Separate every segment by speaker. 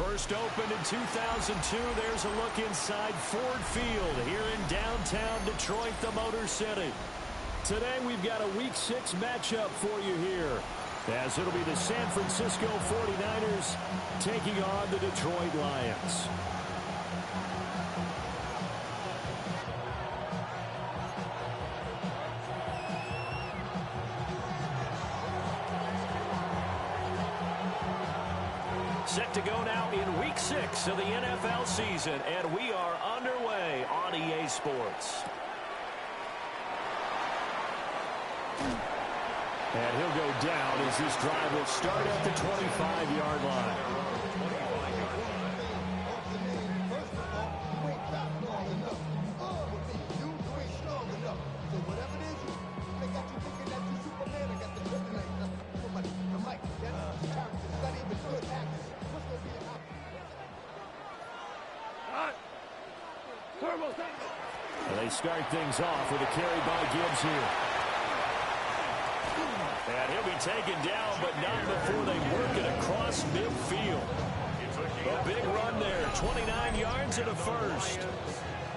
Speaker 1: First opened in 2002, there's a look inside Ford Field here in downtown Detroit, the Motor City. Today we've got a Week 6 matchup for you here, as it'll be the San Francisco 49ers taking on the Detroit Lions. Set to go now in Week 6 of the NFL season, and we are underway on EA Sports. And he'll go down as this drive will start at the 25-yard line. They start things off with a carry by Gibbs here. And he'll be taken down, but not before they work it across midfield. A big run there, 29 yards and a first.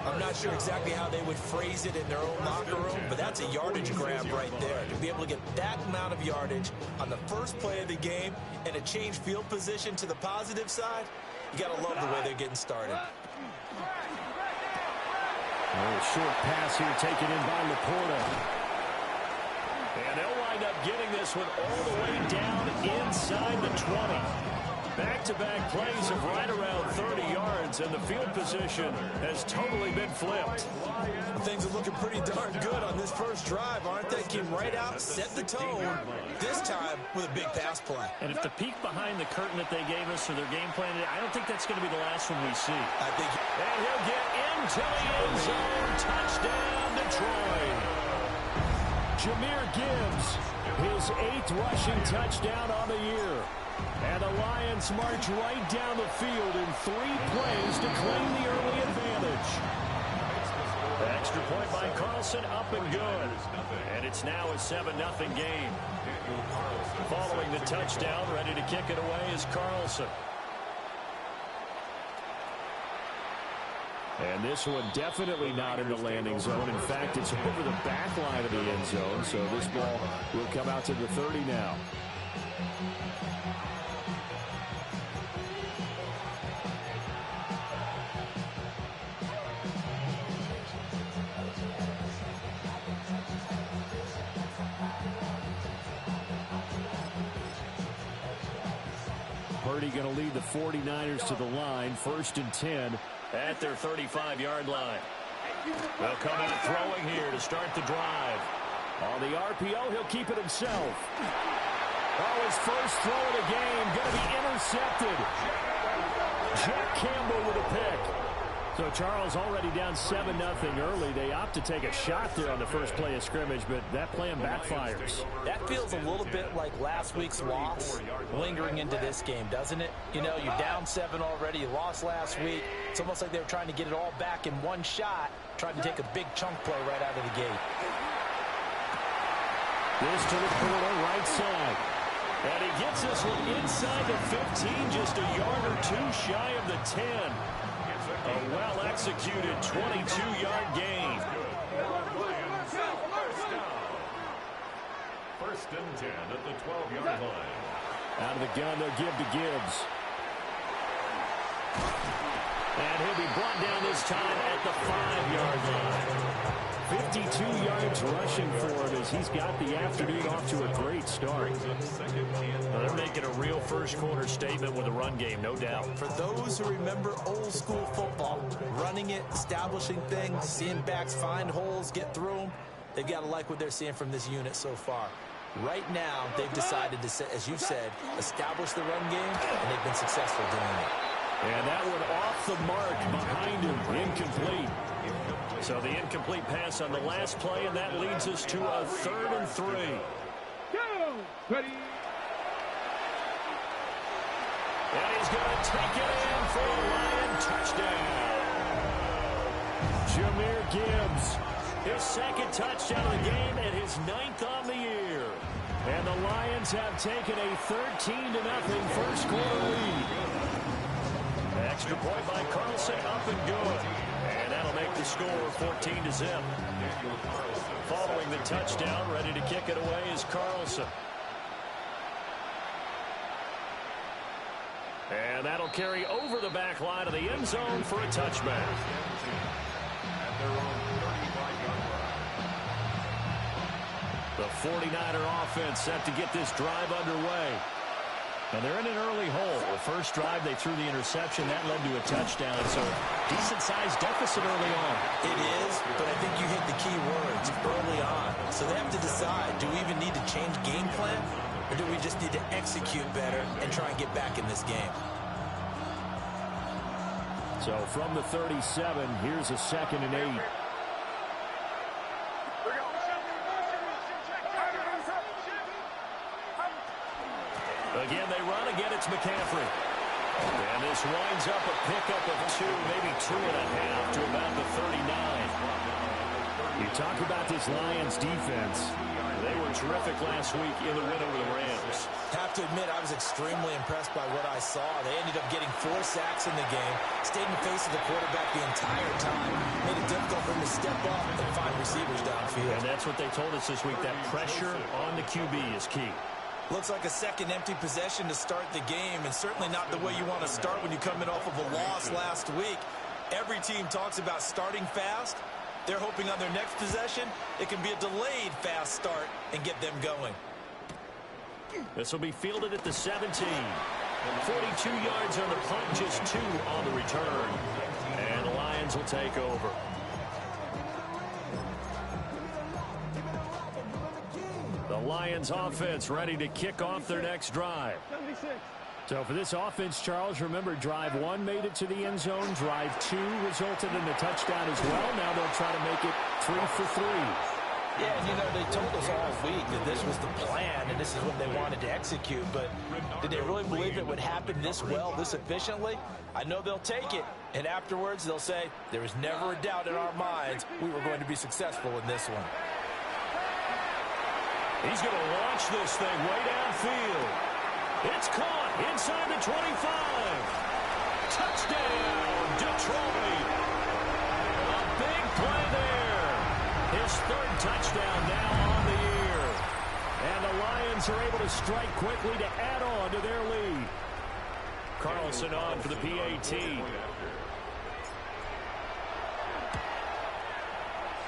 Speaker 2: I'm not sure exactly how they would phrase it in their own locker room, but that's a yardage grab right there. To be able to get that amount of yardage on the first play of the game and a change field position to the positive side, you got to love the way they're getting started.
Speaker 1: A short pass here taken in by Laporta. And they'll wind up getting this one all the way down inside the 20. Back-to-back plays of right around 30 yards, and the field position has totally been flipped.
Speaker 2: Things are looking pretty darn good on this first drive, aren't they? Came right out, set the tone, this time with a big pass play.
Speaker 1: And if the peek behind the curtain that they gave us for their game plan, I don't think that's going to be the last one we see.
Speaker 2: I think.
Speaker 1: And he'll get into the end zone. Touchdown, Detroit. Jahmyr Gibbs, his 8th rushing touchdown on the year. And the Lions march right down the field in 3 plays to claim the early advantage. The extra point by Carlson, up and good. And it's now a 7-0 game. Following the touchdown, ready to kick it away is Carlson. And this one definitely not in the landing zone. In fact, it's over the back line of the end zone, so this ball will come out to the 30 now. Purdy going to lead the 49ers to the line, 1st and 10 at their 35-yard line. They'll come out throwing here to start the drive. On the RPO, he'll keep it himself. Oh, his first throw of the game going to be intercepted. Jack Campbell with a pick. So Charles already down 7-0 early. They opt to take a shot there on the first play of scrimmage, but that plan backfires.
Speaker 2: That feels a little bit like last week's loss lingering into this game, doesn't it? You know, you're down 7 already. You lost last week. It's almost like they were trying to get it all back in one shot, trying to take a big chunk play right out of the gate.
Speaker 1: This to the corner, right side. And he gets this one inside the 15, just a yard or 2 shy of the 10. A well-executed 22-yard gain.
Speaker 3: First and 10 at the 12-yard line.
Speaker 1: Out of the gun, they'll give to Gibbs. And he'll be brought down this time at the 5-yard line. 52 yards rushing for him as he's got the afternoon off to a great start. Well, they're making a real first-quarter statement with a run game, no doubt.
Speaker 2: For those who remember old-school football, running it, establishing things, seeing backs find holes, get through them, they've got to like what they're seeing from this unit so far. Right now, they've decided to, as you said, establish the run game, and they've been successful doing it.
Speaker 1: And that one off the mark behind him, incomplete. So the incomplete pass on the last play, and that leads us to a 3rd and 3.
Speaker 3: Go! Ready?
Speaker 1: And he's going to take it in for a Lion touchdown. Jahmyr Gibbs, his 2nd touchdown of the game and his 9th on the year. And the Lions have taken a 13-0 first quarter lead. Extra point by Carlson, up and good. And that'll make the score 14-0. Following the touchdown, ready to kick it away is Carlson. And that'll carry over the back line of the end zone for a touchback. The 49er offense set to get this drive underway. And they're in an early hole. The first drive, they threw the interception. That led to a touchdown. So decent-sized deficit early on.
Speaker 2: It is, but I think you hit the key words early on. So they have to decide, do we even need to change game plan? Or do we just need to execute better and try and get back in this game?
Speaker 1: So from the 37, here's a 2nd and 8. Again, they run. Again, it's McCaffrey. And this winds up a pickup of 2, maybe 2.5 to about the 39. You talk about this Lions defense. They were terrific last week in the win over the Rams.
Speaker 2: Have to admit, I was extremely impressed by what I saw. They ended up getting 4 sacks in the game, stayed in the face of the quarterback the entire time, made it difficult for him to step up and find receivers downfield.
Speaker 1: And that's what they told us this week, that pressure on the QB is key.
Speaker 2: Looks like a second empty possession to start the game, and certainly not the way you want to start when you come in off of a loss last week. Every team talks about starting fast. They're hoping on their next possession, it can be a delayed fast start and get them going.
Speaker 1: This will be fielded at the 17. 42 yards on the punt, just 2 on the return. And the Lions will take over. The Lions offense ready to kick off their next drive.
Speaker 3: 76.
Speaker 1: So for this offense, Charles, remember drive 1 made it to the end zone. Drive 2 resulted in a touchdown as well. Now they'll try to make it 3 for 3.
Speaker 2: Yeah, and you know, they told us all week that this was the plan and this is what they wanted to execute, but did they really believe it would happen this well, this efficiently? I know they'll take it, and afterwards they'll say, there was never a doubt in our minds we were going to be successful in this one.
Speaker 1: He's going to launch this thing way downfield. It's caught inside the 25. Touchdown, Detroit. A big play there. His 3rd touchdown now on the year. And the Lions are able to strike quickly to add on to their lead. Carlson on for the PAT.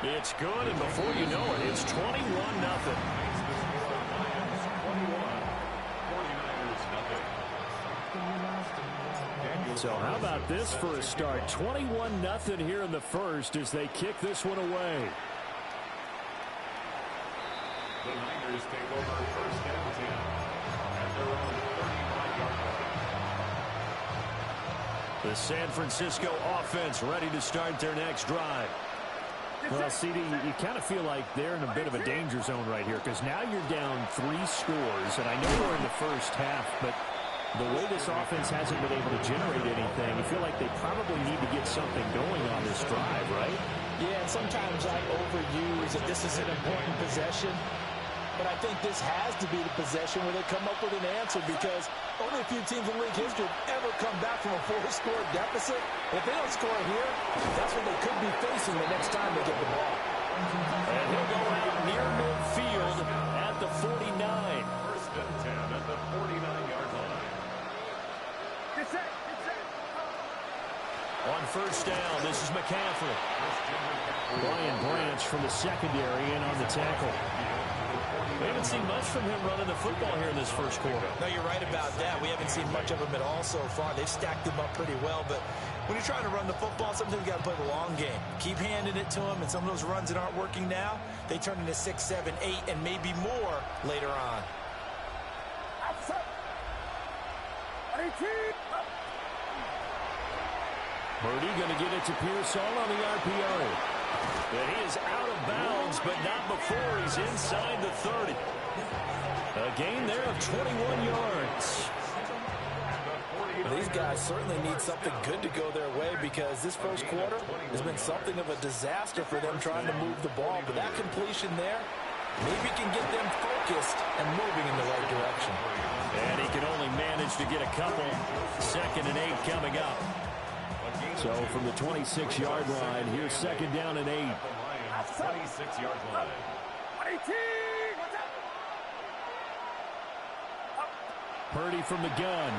Speaker 1: It's good, and before you know it, it's 21-0. So how about this for a start? 21-0 here in the first as they kick this one away.
Speaker 3: The Niners take over 1st and 10 at their own 35-yard line.
Speaker 1: The San Francisco offense ready to start their next drive. Well, CD, you kind of feel like they're in a bit of a danger zone right here because now you're down 3 scores, and I know we're in the first half, but the way this offense hasn't been able to generate anything, you feel like they probably need to get something going on this drive, right?
Speaker 2: Yeah, and sometimes I overuse that this is an important possession, but I think this has to be the possession where they come up with an answer because only a few teams in league history have ever come back from a 4-score deficit. If they don't score here, that's what they could be facing the next time they get the ball.
Speaker 1: And he'll go out near midfield at the 49.
Speaker 3: 1st and 10 at the 49-yard line.
Speaker 1: On first down, this is McCaffrey. Brian Branch from the secondary in on the tackle. We haven't seen much from him running the football here in this first quarter.
Speaker 2: No, you're right about that. We haven't seen much of him at all so far. They've stacked him up pretty well, but when you're trying to run the football, sometimes you got to play the long game. Keep handing it to him, and some of those runs that aren't working now, they turn into 6, 7, 8, and maybe more later on.
Speaker 1: Purdy going to get it to Pearsall on the RPO. And he is out of bounds, but not before he's inside the 30. A gain there of 21 yards.
Speaker 2: These guys certainly need something good to go their way because this first quarter has been something of a disaster for them trying to move the ball. But that completion there maybe can get them focused and moving in the right direction.
Speaker 1: And he can only manage to get a couple. 2nd and 8 coming up. So from the 26-yard line, here's second down and 8.
Speaker 3: 26-yard line.
Speaker 1: Purdy from the gun.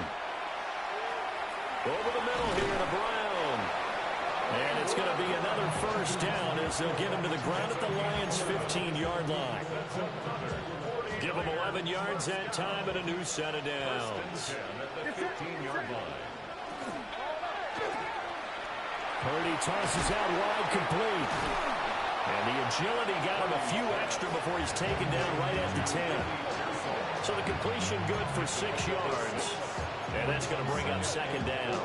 Speaker 1: Over the middle here to Brown. And it's going to be another first down as they'll get him to the ground at the Lions' 15-yard line. Give him 11 yards that time and a new set of downs.
Speaker 3: At the 15-yard line.
Speaker 1: Purdy tosses out wide, complete. And the agility got him a few extra before he's taken down right at the 10. So the completion good for 6 yards. And that's going to bring up second down.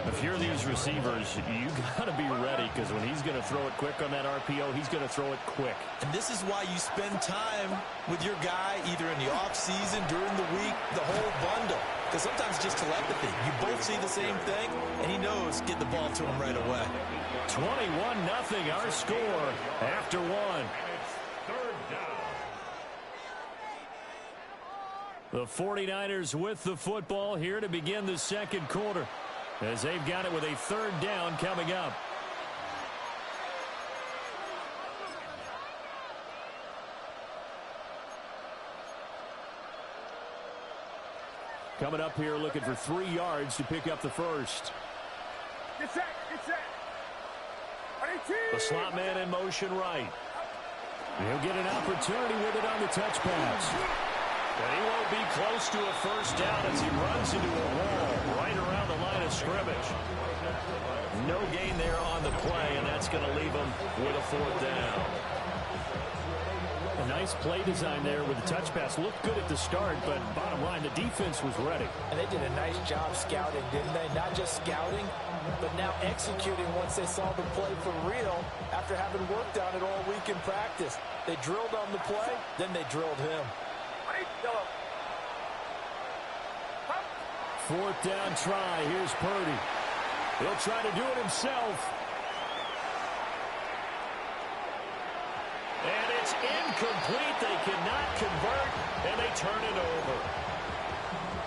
Speaker 1: If you're these receivers, you got to be ready, because when he's going to throw it quick on that RPO, he's going to throw it quick.
Speaker 2: And this is why you spend time with your guy either in the offseason, during the week, the whole bundle. Because sometimes it's just telepathy. You both see the same thing, and he knows get the ball to him right away.
Speaker 1: 21-0 our score after one.
Speaker 3: Third down.
Speaker 1: The 49ers with the football here to begin the second quarter, as they've got it with a third down coming up. Coming up here looking for 3 yards to pick up the first.
Speaker 4: Get set, get set.
Speaker 1: The slot man in motion right. He'll get an opportunity with it on the touch pass. And he won't be close to a first down as he runs into a wall right around the line of scrimmage. No gain there on the play, and that's going to leave him with a fourth down. A nice play design there with the touch pass. Looked good at the start, but bottom line, the defense was ready.
Speaker 2: And they did a nice job scouting, didn't they? Not just scouting, but now executing once they saw the play for real after having worked on it all week in practice. They drilled on the play, then they drilled him.
Speaker 1: Fourth down try. Here's Purdy. He'll try to do it himself. And it's incomplete. They cannot convert, and they turn it over.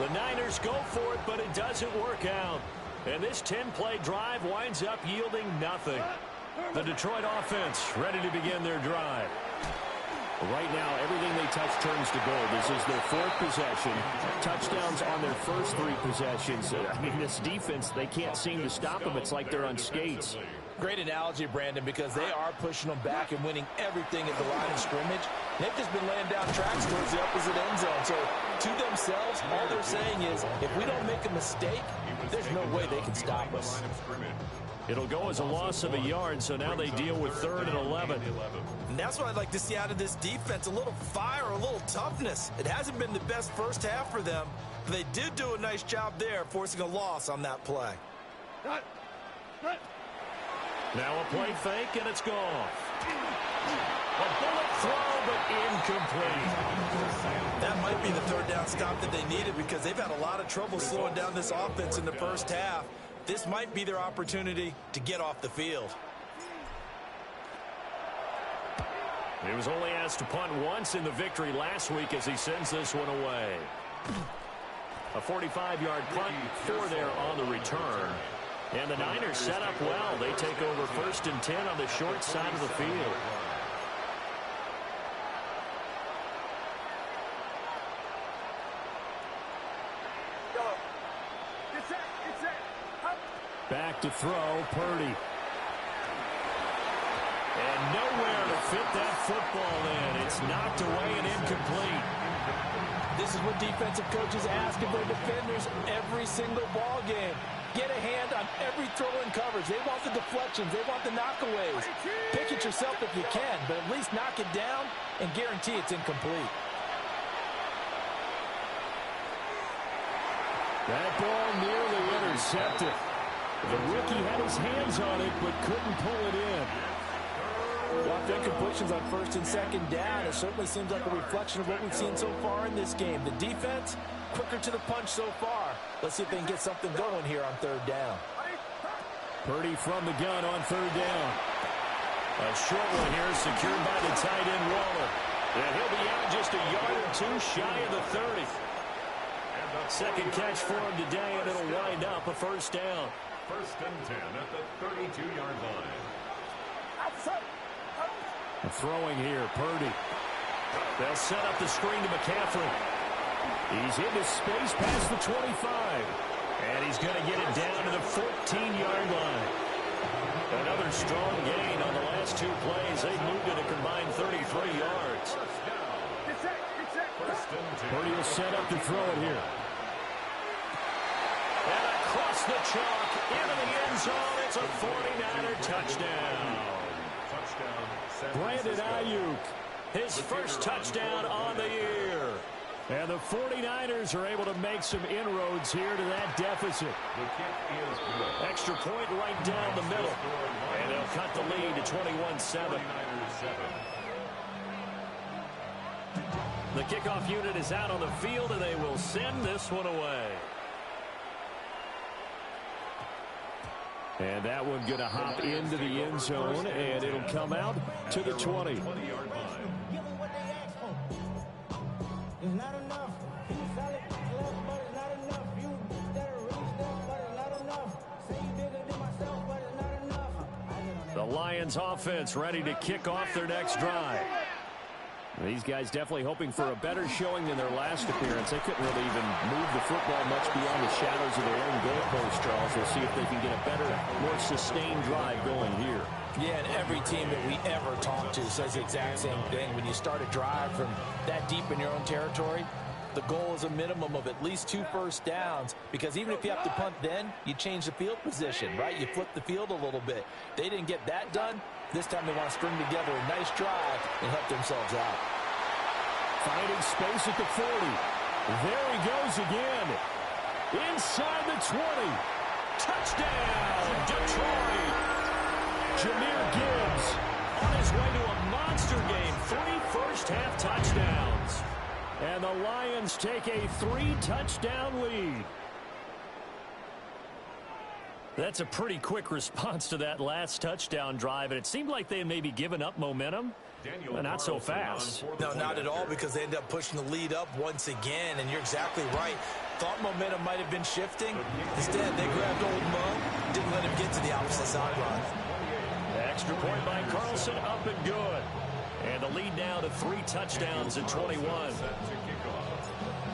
Speaker 1: The Niners go for it, but it doesn't work out. And this 10-play drive winds up yielding nothing. The Detroit offense ready to begin their drive. Right now, everything they touch turns to gold. This is their fourth possession. Touchdowns on their first 3 possessions. I mean, this defense, they can't seem to stop them. It's like they're on skates.
Speaker 2: Great analogy, Brandon, because they are pushing them back and winning everything at the line of scrimmage. They've just been laying down tracks towards the opposite end zone. So to themselves, all they're saying is, if we don't make a mistake, there's no way they can stop us.
Speaker 1: It'll go as a loss of a yard, so now they deal with 3rd and 11.
Speaker 2: And that's what I'd like to see out of this defense, a little fire, a little toughness. It hasn't been the best first half for them, but they did do a nice job there, forcing a loss on that play.
Speaker 1: Now a play fake, and it's gone. A bullet throw, but incomplete.
Speaker 2: That might be the third down stop that they needed, because they've had a lot of trouble slowing down this offense in the first half. This might be their opportunity to get off the field.
Speaker 1: He was only asked to punt once in the victory last week as he sends this one away. A 45-yard punt, 4 there on the return. And the Niners set up well. They take over 1st and 10 on the short side of the field. Back to throw, Purdy. And nowhere to fit that football in. It's knocked away and incomplete.
Speaker 2: This is what defensive coaches ask of their defenders every single ball game. Get a hand on every throw in coverage. They want the deflections. They want the knockaways. Pick it yourself if you can, but at least knock it down and guarantee it's incomplete.
Speaker 1: That ball nearly intercepted. The rookie had his hands on it, but couldn't pull it in.
Speaker 2: Blocked incompletions on 1st and 2nd down. It certainly seems like a reflection of what we've seen so far in this game. The defense, quicker to the punch so far. Let's see if they can get something going here on 3rd down.
Speaker 1: Purdy from the gun on 3rd down. A short one here secured by the tight end Waller. And he'll be out just a yard or 2 shy of the 30. Second catch for him today, and it'll wind up a 1st down.
Speaker 3: First and 10 at the 32-yard line.
Speaker 1: Throwing here, Purdy. They'll set up the screen to McCaffrey. He's into space past the 25. And he's going to get it down to the 14-yard line. Another strong gain on the last two plays. They moved it a combined 33 yards. Purdy will set up to throw it here. And across the chalk, into the end zone. It's a 49er touchdown. Brandon Ayuk, his first touchdown on the year. And the 49ers are able to make some inroads here to that deficit. Extra point right down the middle. And they'll cut the lead to 21-7. The kickoff unit is out on the field, and they will send this one away. And that one going to hop into the end zone, and it'll come out to the 20. The Lions offense ready to kick off their next drive. These guys definitely hoping for a better showing than their last appearance. They couldn't really even move the football much beyond the shadows of their own goalpost, Charles. We'll see if they can get a better, more sustained drive going here.
Speaker 2: Yeah, and every team that we ever talk to says the exact same thing. When you start a drive from that deep in your own territory, the goal is a minimum of at least 2 first downs, because even if you have to punt then, you change the field position, right? You flip the field a little bit. They didn't get that done. This time they want to string together a nice drive and help themselves out.
Speaker 1: Finding space at the 40. There he goes again. Inside the 20. Touchdown, Detroit. Jameer Gibbs on his way to a monster game. 3 first-half touchdowns. And the Lions take a 3-touchdown lead. That's a pretty quick response to that last touchdown drive, and it seemed like they had maybe given up momentum. Not so fast.
Speaker 2: No, not at all, because they ended up pushing the lead up once again, and you're exactly right. Thought momentum might have been shifting. Instead, they grabbed old Mo, didn't let him get to the opposite sideline.
Speaker 1: Extra point by Carlson, up and good. And the lead now to 3 touchdowns at 21.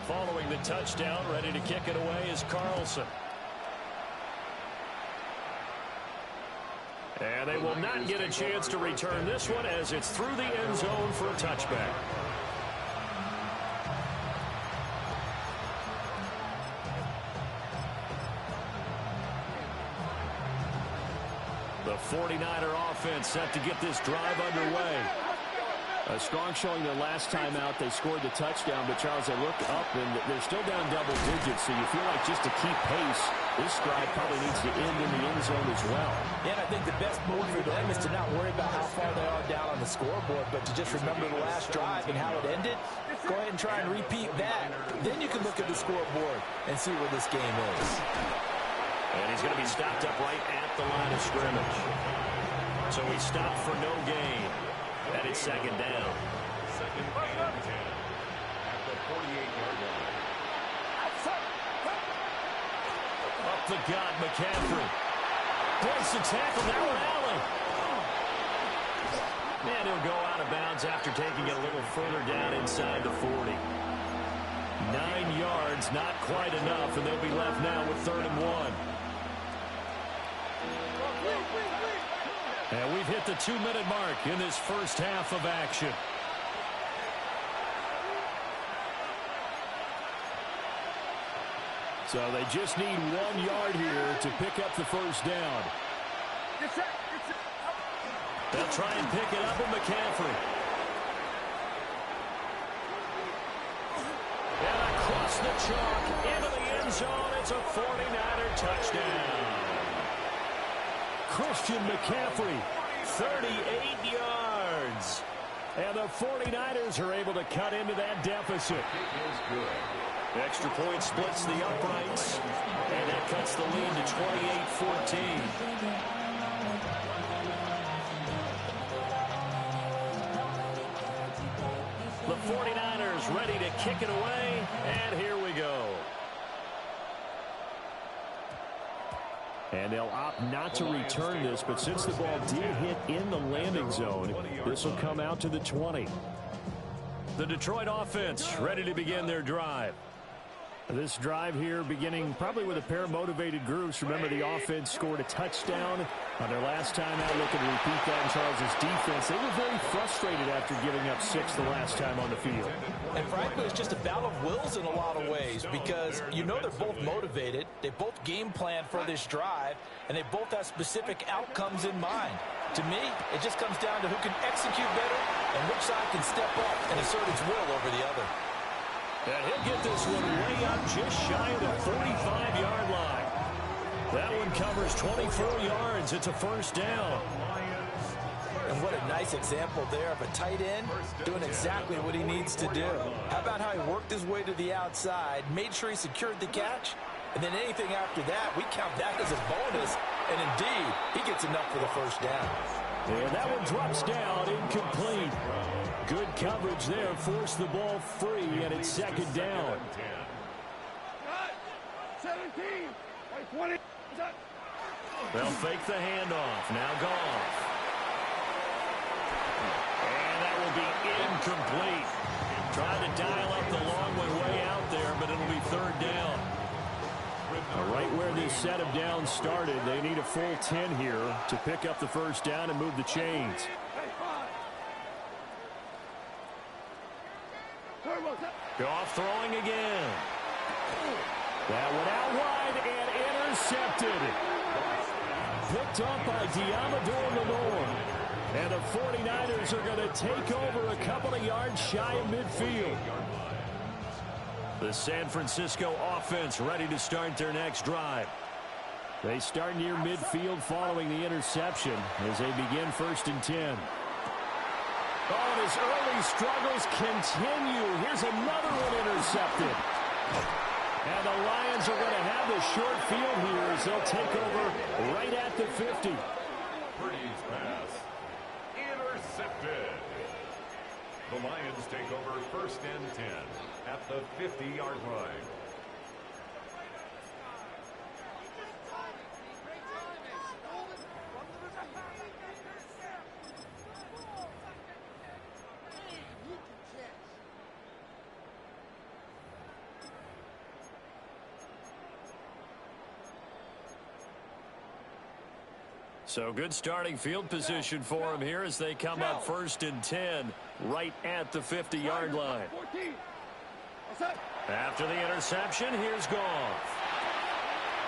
Speaker 1: Following the touchdown, ready to kick it away is Carlson. And they will not get a chance to return this one, as it's through the end zone for a touchback. The 49er offense set to get this drive underway. A strong showing the last time out. They scored the touchdown, but Charles, they look up and they're still down double digits, so you feel like just to keep pace, this drive probably needs to end in the end zone as well.
Speaker 2: Yeah, and I think the best move for them is to not worry about how far they are down on the scoreboard, but to just remember the last drive and how it ended. Go ahead and try and repeat that. Then you can look at the scoreboard and see where this game is.
Speaker 1: And he's going to be stopped up right at the line of scrimmage. So he stopped for no gain. And it's second down.
Speaker 3: Second and 10 at the 48-yard line.
Speaker 1: Up the gut, McCaffrey. Breaks the tackle, now an alley. And he'll go out of bounds after taking it a little further down inside the 40. 9 yards, not quite enough, and they'll be left now with 3rd and 1. And we've hit the 2-minute mark in this first half of action. So they just need 1 yard here to pick up the first down. They'll try and pick it up with McCaffrey. And across the chalk into the end zone. It's a 49er touchdown. Christian McCaffrey, 38 yards. And the 49ers are able to cut into that deficit. Extra point splits the uprights, and that cuts the lead to 28-14. The 49ers ready to kick it away, and here we go. And And they'll opt not to return this, but since the ball did hit in the landing zone, this will come out to the 20. The Detroit offense ready to begin their drive. This drive here beginning probably with a pair of motivated groups. Remember, the offense scored a touchdown on their last time out. Looking to repeat that in Charles' defense. They were very frustrated after giving up 6 the last time on the field.
Speaker 2: And frankly, it's just a battle of wills in a lot of ways because you know they're both motivated. They both game plan for this drive, and they both have specific outcomes in mind. To me, it just comes down to who can execute better and which side can step up and assert its will over the other.
Speaker 1: And he'll get this one way up just shy of the 45-yard line. That one covers 24 yards. It's a first down.
Speaker 2: And what a nice example there of a tight end doing exactly what he needs to do. How about how he worked his way to the outside, made sure he secured the catch, and then anything after that, we count that as a bonus. And indeed, he gets enough for the first down.
Speaker 1: And that one drops down, incomplete. Good coverage there, forced the ball free, and it's second down.
Speaker 4: 17, 20.
Speaker 1: They'll fake the handoff. Now Goff. And that will be incomplete. Trying to dial up the long one way out there, but it'll be third down. Right where this set of downs started, they need a full 10 here to pick up the first down and move the chains. Goff throwing again. That one out wide and intercepted. Picked up by Diamador Lenore. And the 49ers are going to take over a couple of yards shy of midfield. The San Francisco offense ready to start their next drive. They start near midfield following the interception as they begin first and 10. Oh, and his early struggles continue. Here's another one intercepted. And the Lions are going to have the short field here as they'll take over right at the 50.
Speaker 3: Brady's pass intercepted. The Lions take over first and 10 at the 50-yard line.
Speaker 1: So good starting field position for him here as they come up first and 10 right at the 50-yard line. After the interception, here's Goff.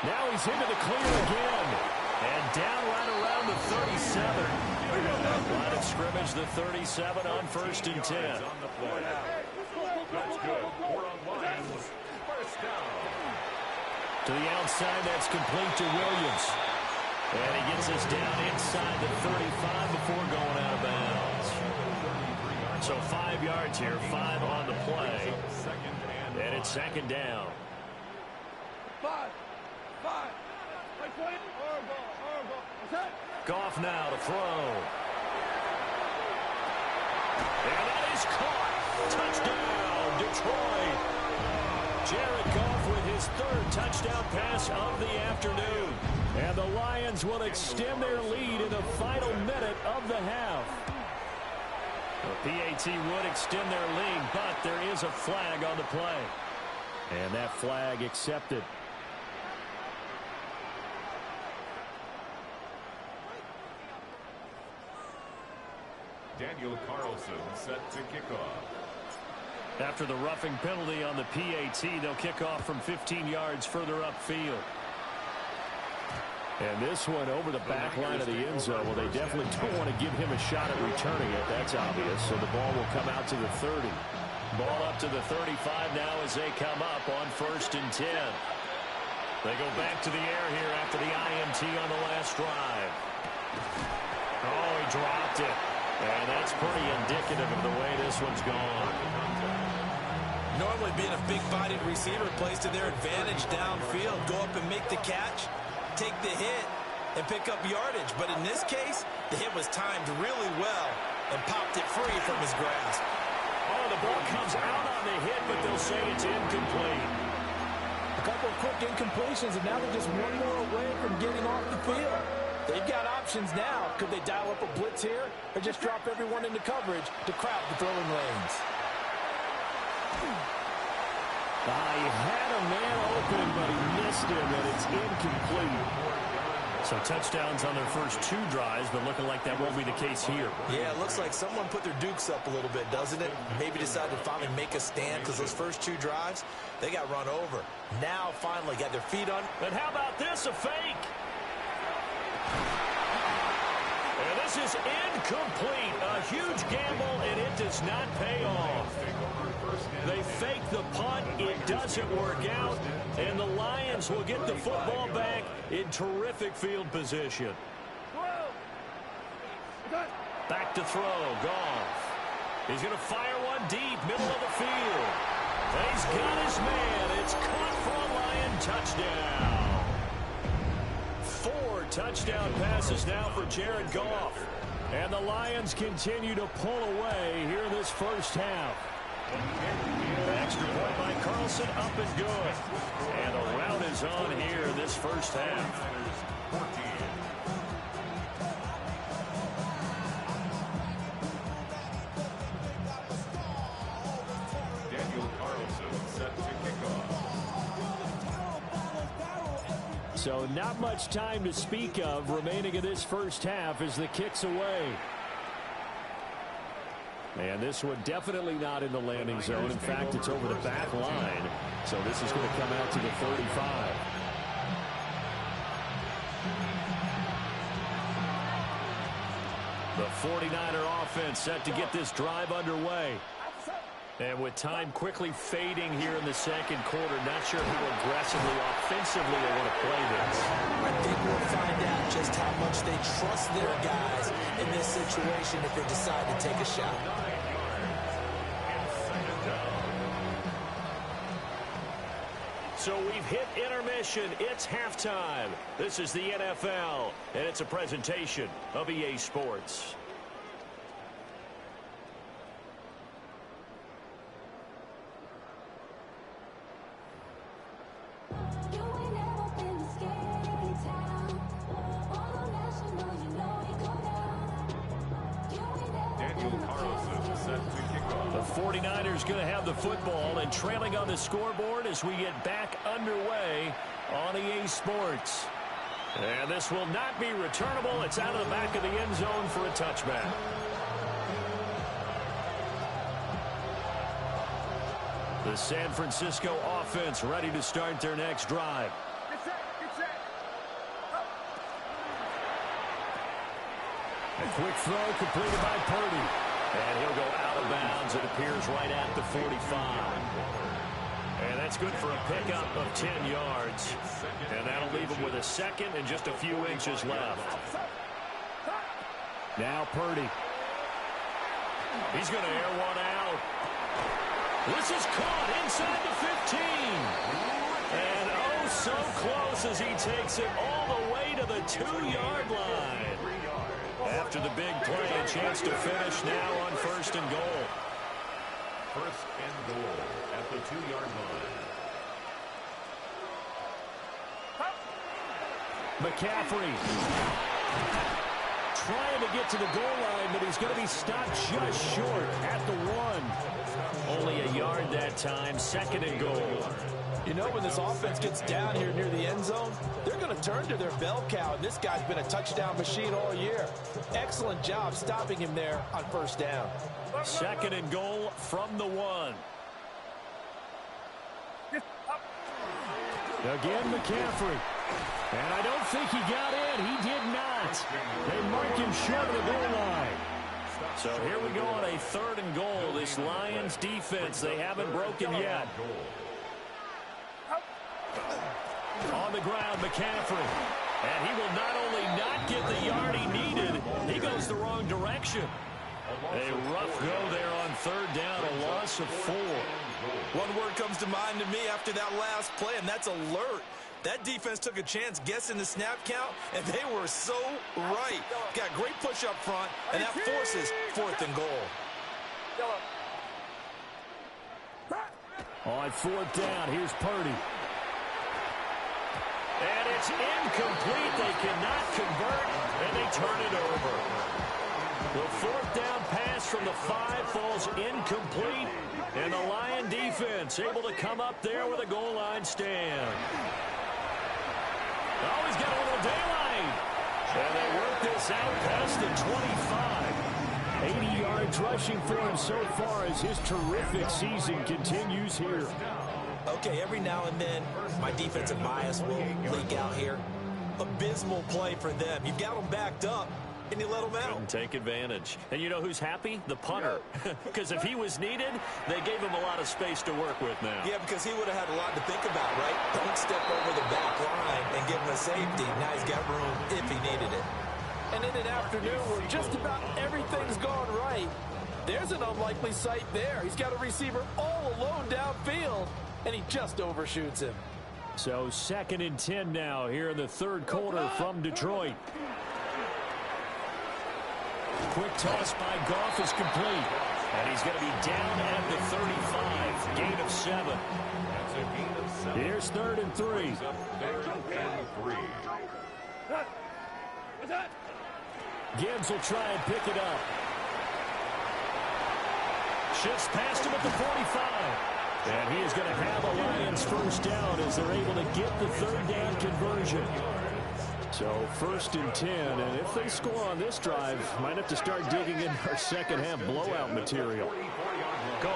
Speaker 1: Now he's into the clear again. And down right around the 37. Line of scrimmage, the 37 on first and 10.
Speaker 3: That's good. 4 on Lions. First down.
Speaker 1: To the outside, that's complete to Williams. And he gets us down inside the 35 before going out of bounds. So 5 yards here, 5 on the play. And it's second down.
Speaker 4: 5.
Speaker 1: Goff now to throw. And that is caught. Touchdown, Detroit. Jared Goff with his third touchdown pass of the afternoon. And the Lions will extend their lead in the final minute of the half. The PAT would extend their lead, but there is a flag on the play. And that flag accepted.
Speaker 3: Daniel Carlson set to kick off.
Speaker 1: After the roughing penalty on the PAT, they'll kick off from 15 yards further upfield. And this one over the back line of the end zone. Well, they definitely don't want to give him a shot at returning it. That's obvious. So the ball will come out to the 30. Ball up to the 35 now as they come up on first and 10. They go back to the air here after the INT on the last drive. Oh, he dropped it. And that's pretty indicative of the way this one's gone.
Speaker 2: Normally being a big-bodied receiver plays to their advantage downfield. Go up and make the catch, take the hit, and pick up yardage. But in this case, the hit was timed really well and popped it free from his grasp.
Speaker 1: Oh, the ball comes out on the hit, but they'll say it's incomplete.
Speaker 2: A couple of quick incompletions, and now they're just one more away from getting off the field. They've got options now. Could they dial up a blitz here or just drop everyone into coverage to crowd the throwing lanes?
Speaker 1: He had a man open, but he missed him, and it's incomplete. So touchdowns on their first 2 drives, but looking like that won't be the case here.
Speaker 2: Yeah, it looks like someone put their dukes up a little bit, doesn't it? Maybe decided to finally make a stand because those first 2 drives, they got run over. Now finally got their feet on.
Speaker 1: And how about this, a fake? And this is incomplete. A huge gamble, and it does not pay off. They fake the punt. It doesn't work out. And the Lions will get the football back in terrific field position. Back to throw. Goff. He's going to fire one deep, middle of the field. And he's got his man. It's caught for a Lion touchdown. 4 touchdown passes now for Jared Goff. And the Lions continue to pull away here in this first half. An extra point by Carlson, up and good. And the rout is on here in this first half. So not much time to speak of remaining in this first half as the kick's away. And this one definitely not in the landing zone. In fact, it's over the back line. So this is going to come out to the 35. The 49er offense set to get this drive underway. And with time quickly fading here in the second quarter, not sure how aggressively, offensively they want to play this.
Speaker 2: I think we'll find out just how much they trust their guys in this situation if they decide to take a shot.
Speaker 1: So we've hit intermission. It's halftime. This is the NFL, and it's a presentation of EA Sports. The 49ers going to have the football and trailing on the scoreboard as we get back underway on EA Sports. And this will not be returnable. It's out of the back of the end zone for a touchback. The San Francisco offense ready to start their next drive. A quick throw completed by Purdy. And he'll go out of bounds. It appears right at the 45. And that's good for a pickup of 10 yards. And that'll leave him with a second and just a few inches left. Now Purdy. He's going to air one out. This is caught inside the 15. And oh, so close as he takes it all the way to the 2-yard line. After the big play, a chance to finish now on 1st and goal.
Speaker 3: 1st and goal at the 2-yard line.
Speaker 1: McCaffrey trying to get to the goal line, but he's going to be stopped just short at the 1. Only a yard that time, 2nd and goal.
Speaker 2: You know, when this offense gets down here near the end zone, they're going to turn to their bell cow, and this guy's been a touchdown machine all year. Excellent job stopping him there on 1st down.
Speaker 1: 2nd and goal from the 1. Again, McCaffrey. And I don't think he got in. He did not. They mark him short of the goal line. So here we go on a 3rd and goal. This Lions defense, they haven't broken yet. On the ground, McCaffrey. And he will not only not get the yard he needed, he goes the wrong direction. A rough go there on 3rd down, a loss of 4.
Speaker 2: One word comes to mind to me after that last play, and that's alert. That defense took a chance guessing the snap count, and they were so right. Got great push up front, and that forces 4th and goal.
Speaker 1: On 4th down, here's Purdy. And it's incomplete. They cannot convert, and they turn it over. The fourth down pass from the 5 falls incomplete, and the Lion defense able to come up there with a goal line stand. Oh, he's got a little daylight. And they work this out past the 25. 80 yards rushing for him so far as his terrific season continues here.
Speaker 2: Okay, every now and then, my defensive bias will leak out here. Abysmal play for them. You've got them backed up, and you let them out.
Speaker 1: Couldn't take advantage. And you know who's happy? The punter. Because if he was needed, they gave him a lot of space to work with now.
Speaker 2: Yeah, because he would have had a lot to think about, right? Don't step over the back line and give him a safety. Now he's got room if he needed it.
Speaker 5: And in an afternoon where just about everything's gone right, there's an unlikely sight there. He's got a receiver all alone downfield, and he just overshoots him.
Speaker 1: So 2nd and 10 now here in the third quarter from Detroit. Quick toss by Goff is complete. And he's going to be down at the 35. Gain of 7.
Speaker 3: That's a gain of 7.
Speaker 1: Here's 3rd and 3.
Speaker 3: Third and 3.
Speaker 4: What's that?
Speaker 1: Gibbs will try and pick it up. Shifts past him at the 45. And he is going to have a Lions first down as they're able to get the 3rd down conversion. So 1st and 10, and if they score on this drive, might have to start digging in our second half blowout material. Goal.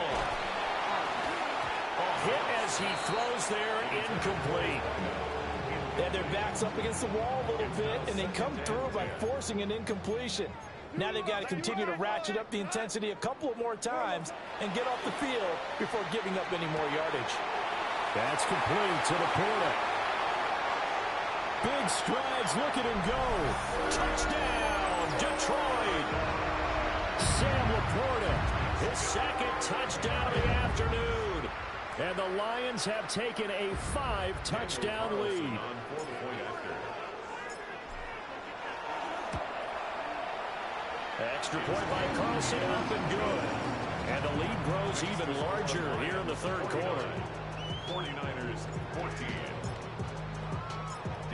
Speaker 1: A hit as he throws there, incomplete.
Speaker 5: And their backs up against the wall a little bit, and they come through by forcing an incompletion. Now they've got to continue to ratchet up the intensity a couple of more times and get off the field before giving up any more yardage.
Speaker 1: That's complete to Laporta. Big strides, look at him go. Touchdown, Detroit. Sam Laporta, his 2nd touchdown of the afternoon. And the Lions have taken a 5-touchdown lead. Extra point by Carlson, up and good. And the lead grows even larger here in the 3rd quarter.
Speaker 3: 49ers 14.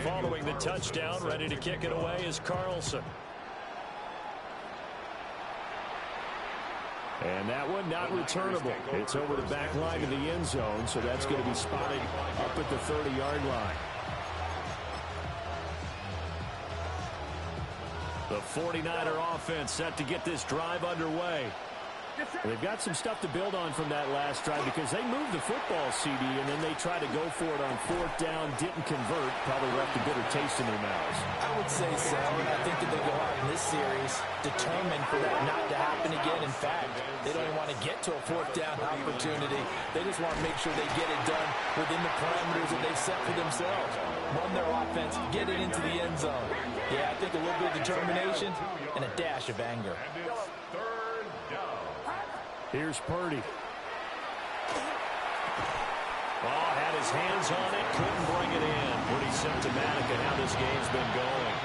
Speaker 1: Following the touchdown, ready to kick it away is Carlson. And that one not returnable. It's over the back line of the end zone, so that's going to be spotted up at the 30-yard line. The 49er offense set to get this drive underway. They've got some stuff to build on from that last drive because they moved the football, CD, and then they tried to go for it on 4th down, didn't convert, probably left a bitter taste in their mouths.
Speaker 2: I would say so, and I think that they go out in this series determined for that not to happen again. In fact, they don't even want to get to a 4th down opportunity. They just want to make sure they get it done within the parameters that they've set for themselves. Run their offense, get it into the end zone. Yeah, I think a little bit of determination and a dash of anger.
Speaker 1: Here's Purdy. Oh, had his hands on it, couldn't bring it in. Pretty symptomatic of how this game's been going.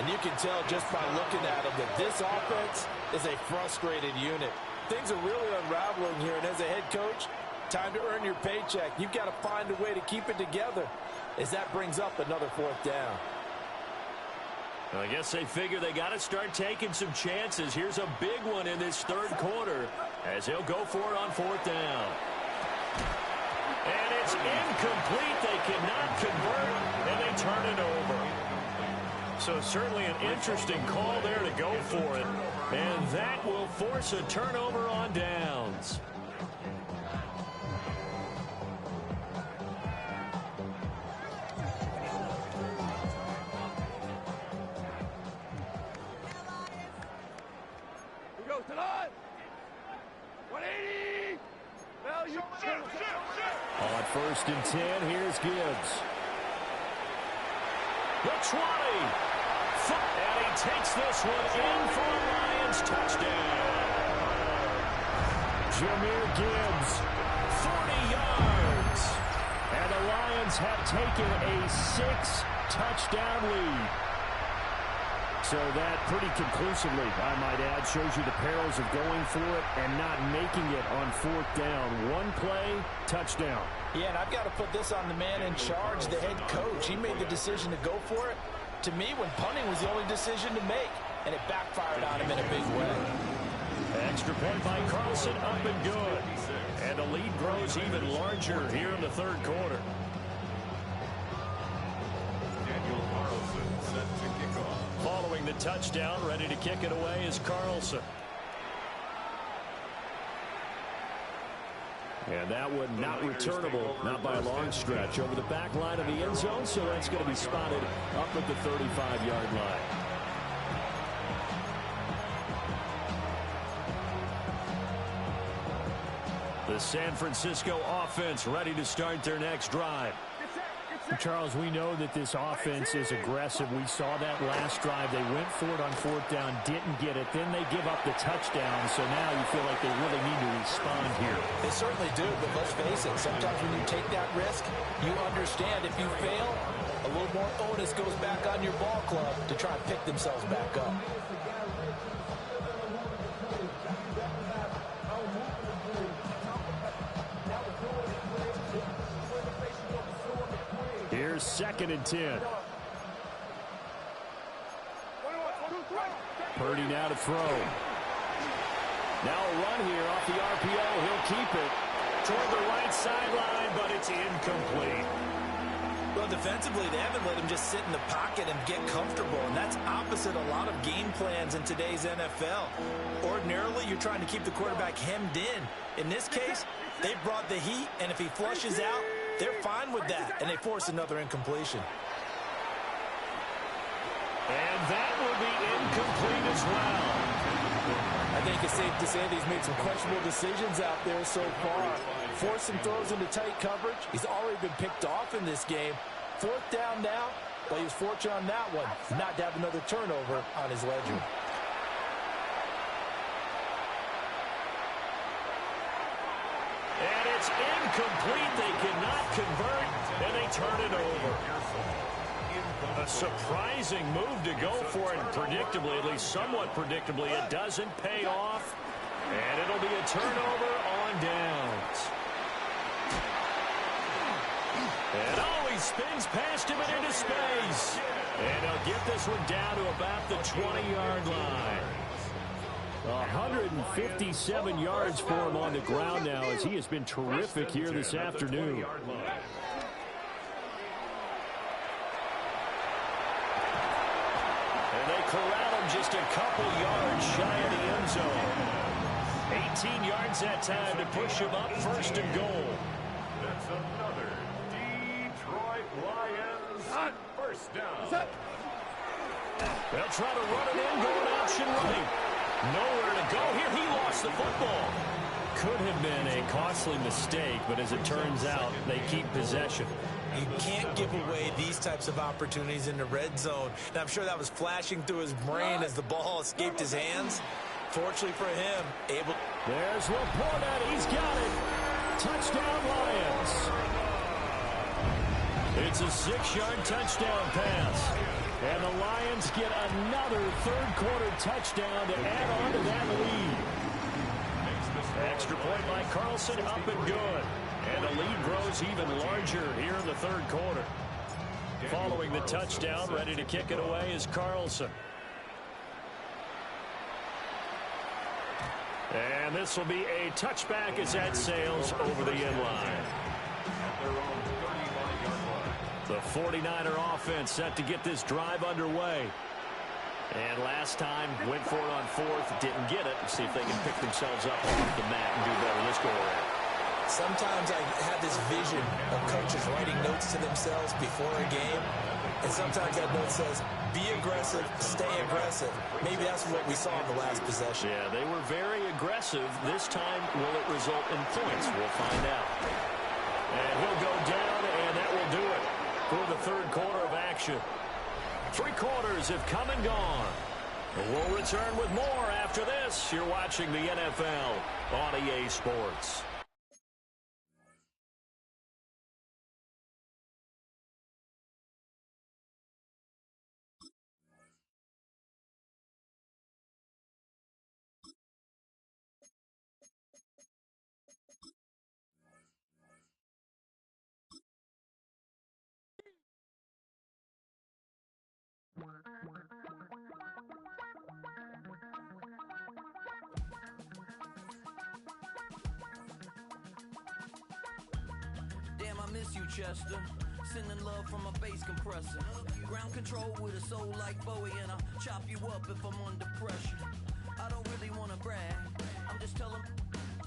Speaker 5: And you can tell just by looking at them that this offense is a frustrated unit. Things are really unraveling here, and as a head coach, time to earn your paycheck. You've got to find a way to keep it together as that brings up another 4th down.
Speaker 1: Well, I guess they figure they got to start taking some chances. Here's a big one in this 3rd quarter as he'll go for it on 4th down. And it's incomplete. They cannot convert, and they turn it over. So certainly an interesting call there to go for it. And that will force a turnover on downs.
Speaker 4: Tonight, 180. Value.
Speaker 1: On 1st and 10, here's Gibbs. The 20. And he takes this one in for a Lions touchdown. Jahmyr Gibbs, 40 yards. And the Lions have taken a 6-touchdown lead. So that pretty conclusively, I might add, shows you the perils of going for it and not making it on fourth down. One play, touchdown.
Speaker 2: Yeah, and I've got to put this on the man in charge, the head coach. He made the decision to go for it. To me, when punting was the only decision to make, and it backfired on him in a big way.
Speaker 1: Extra point by Carlson, up and good. And the lead grows even larger here in the third quarter. Following the touchdown, ready to kick it away is Carlson. And that one not returnable, not by a long stretch, over the back line of the end zone, so that's going to be spotted up at the 35-yard line. The San Francisco offense ready to start their next drive. Charles, we know that this offense is aggressive. We saw that last drive. They went for it on fourth down, didn't get it. Then they give up the touchdown, so now you feel like they really need to respond here.
Speaker 2: They certainly do, but let's face it, sometimes when you take that risk, you understand if you fail, a little more onus goes back on your ball club to try and pick themselves back up.
Speaker 1: Here's 2nd and 10. Purdy now to throw. Now a run here off the RPO. He'll keep it toward the right sideline, but it's incomplete.
Speaker 2: Well, defensively, they haven't let him just sit in the pocket and get comfortable, and that's opposite a lot of game plans in today's NFL. Ordinarily, you're trying to keep the quarterback hemmed in. In this case, they brought the heat, and if he flushes out, they're fine with that, and they force another incompletion.
Speaker 1: And that will be incomplete as well.
Speaker 2: I think it's safe to say that he's made some questionable decisions out there so far. Forcing throws into tight coverage. He's already been picked off in this game. Fourth down now, but he was fortunate on that one not to have another turnover on his ledger.
Speaker 1: And it's incomplete. They cannot convert, and they turn it over. A surprising move to go for it, predictably, at least somewhat predictably. It doesn't pay off, and it'll be a turnover on downs. And he spins past him and into space. And he'll get this one down to about the 20-yard line. 157 yards for him on the ground now, as he has been terrific here this afternoon. And they corral him just a couple yards shy of the end zone. 18 yards that time to push him up, 1st and goal.
Speaker 3: That's another Detroit Lions first down.
Speaker 1: They'll try to run it in, going option right. Nowhere to go here. He lost the football. Could have been a costly mistake, but as it turns out, they keep possession.
Speaker 2: You can't give away these types of opportunities in the red zone. And I'm sure that was flashing through his brain as the ball escaped his hands. Fortunately for him, able.
Speaker 1: There's Laporta. He's got it. Touchdown, Lions. It's a 6-yard touchdown pass. And the Lions get another third-quarter touchdown to add on to that lead. Extra point by Carlson, up and good. And the lead grows even larger here in the third quarter. Following the touchdown, ready to kick it away is Carlson. And this will be a touchback as that sails over the end line. The 49er offense set to get this drive underway. And last time, went for it on fourth, didn't get it. See if they can pick themselves up off the mat and do better this go around.
Speaker 2: Sometimes I have this vision of coaches writing notes to themselves before a game. And sometimes that note says, be aggressive, stay aggressive. Maybe that's what we saw in the last possession.
Speaker 1: Yeah, they were very aggressive. This time, will it result in points? We'll find out. And he'll go down, and that will do it for the third quarter of action. 3 quarters have come and gone. We'll return with more after this. You're watching the NFL on EA Sports.
Speaker 6: Damn, I miss you, Chester. Sending love from a bass compressor. Ground control with a soul like Bowie, and I'll chop you up if I'm under pressure.